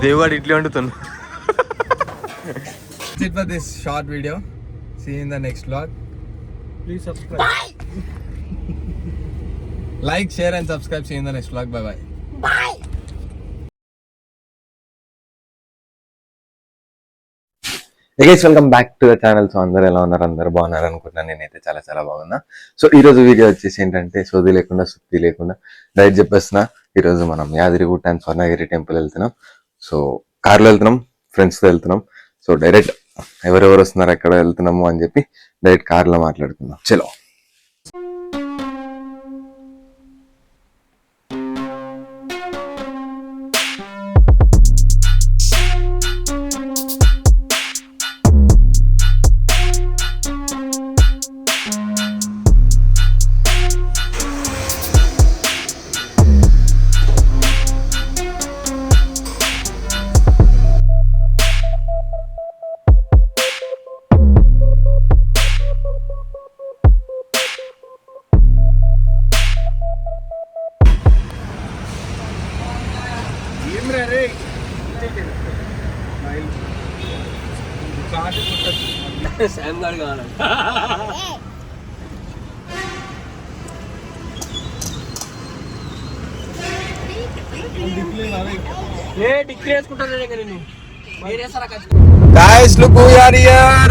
దేవుడు ఇట్లా వండుతున్నా. That's it for this short video. See you in the next vlog. Please subscribe. Like, share and subscribe. See you in the next vlog. Bye bye. Bye. Guys welcome back to the channel. So అందరు ఎలా ఉన్నారు? అందరు బాగున్నారు అనుకుంటున్నాను. నేనైతే చాలా చాలా బాగున్నా. సో ఈ రోజు వీడియో వచ్చేసి ఏంటంటే సోది లేకుండా సుత్తి లేకుండా డైరెక్ట్ చెప్పేస్తున్నా. ఈరోజు మనం యాదగిరిగుట్ట అండ్ స్వర్ణగిరి టెంపుల్ వెళ్తున్నాం. సో కార్లో వెళ్తున్నాం, ఫ్రెండ్స్తో వెళ్తున్నాం. సో డైరెక్ట్ ఎవరెవరు వస్తున్నారు, ఎక్కడ వెళ్తున్నాము అని చెప్పి డైరెక్ట్ కార్లో మాట్లాడుకుందాం. చలో. Guys, look who are here.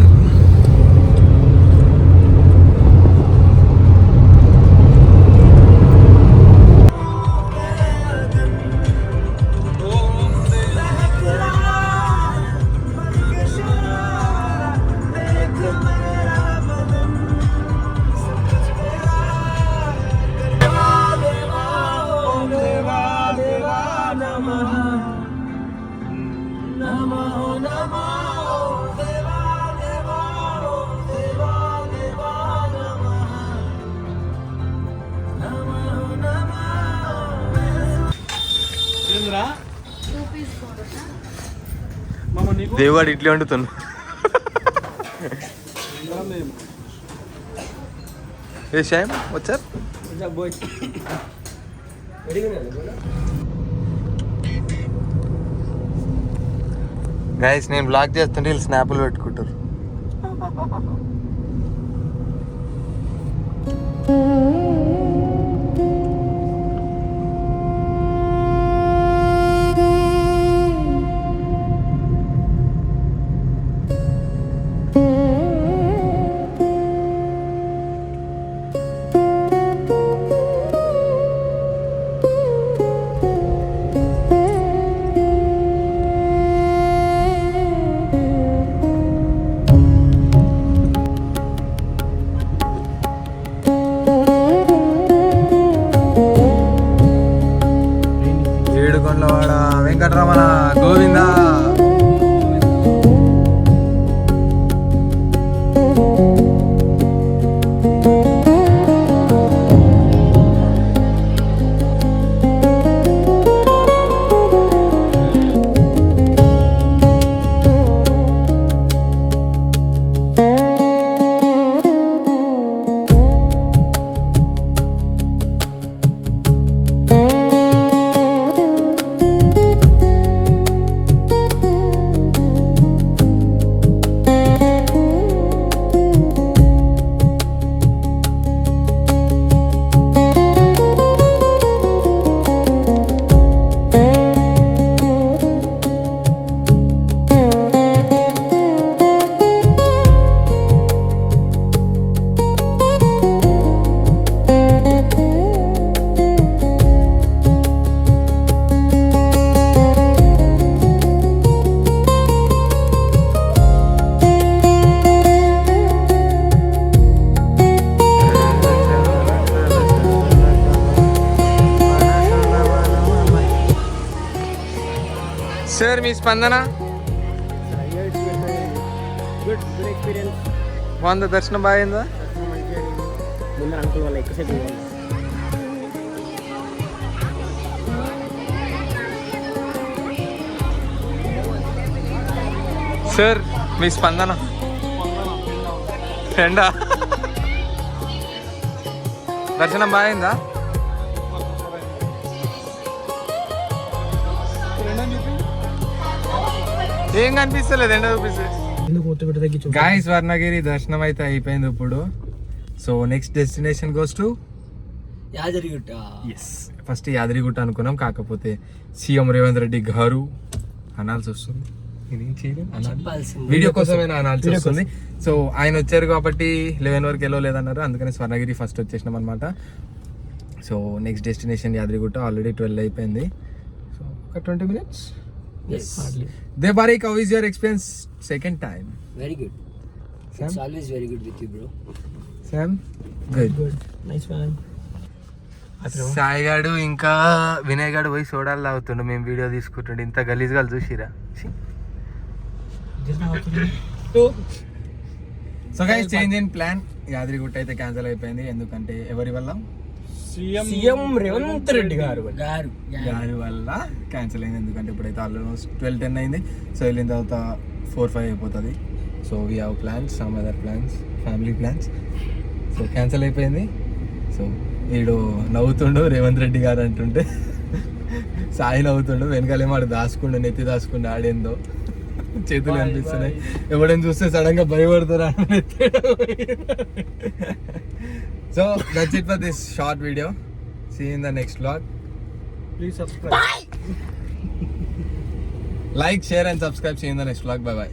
దేవుడు ఇట్లా వండుతున్నా. ఏ శ్యామ్ వచ్చారు? గైస్ నేను బ్లాక్ చేస్తుంటే వీళ్ళు స్నాపులు పెట్టుకుంటారు. వెంకటరమణ గోవిందా. సార్ మీ స్పందన? బాగుందా? దర్శనం బాగుందా? సార్ మీ స్పందన? ఫ్రెండా? దర్శనం బాగుందా? ఏం కనిపిస్తలేదు ఎండ చూపిస్తే. ఎందుకు మొత్తం పెట్టి తగ్గించు గాయస్ స్వర్ణగిరి దర్శనం అయితే అయిపోయింది ఇప్పుడు. So next destination goes to Yadagirigutta. First Yadagirigutta అనుకున్నాం, కాకపోతే సీఎం రేవంత్ రెడ్డి గారు అనాల్సి వస్తుంది. ఇదేం చేయలేం, వీడియో కోసమైనా అనాల్సి వస్తుంది. సో ఆయన వచ్చారు కాబట్టి 11 వరకు వెళ్ళలేదన్నారు, అందుకని స్వర్ణగిరి ఫస్ట్ వచ్చేసినాం అనమాట. So next destination Yadagirigutta. Already 12 అయిపోయింది. సో ఒక 20 minutes. Devarik, how is your experience second time? Very good. Sam? It's always very good with you, bro. Sam? Good. Good nice man. Sai గాడు ఇంకా వినయ్ గాడు పోయి సోడాలు తాగుతుండు, మేము వీడియో తీసుకుంటుండే. ఇంత గలీజ్గా చూసిరా. So guys change in plan. Yadagirigutta అయితే క్యాన్సిల్ అయిపోయింది. ఎందుకంటే ఎవరి వల్ల? సీఎం రేవంత్ రెడ్డి గారు దాని వల్ల క్యాన్సిల్ అయింది. ఎందుకంటే ఇప్పుడైతే ఆల్మోస్ట్ 12:10 అయింది. సో వెళ్ళిన తర్వాత 4-5 అయిపోతుంది. So we have plans, some other plans, family plans. So cancel అయిపోయింది. సో వీడు నవ్వుతుండు రేవంత్ రెడ్డి గారు అంటుంటే, సాయి నవ్వుతుండు. వెనకాలేమో ఆడు దాచుకుండు, నెత్తి దాచుకుండు, ఆడేందో చేతులు కనిపిస్తున్నాయి. ఎవడైనా చూస్తే సడన్ గా భయపడతారా. So that's it for this short video. See in the next vlog. Please subscribe. Like, share and subscribe. See you in the next vlog. Bye bye.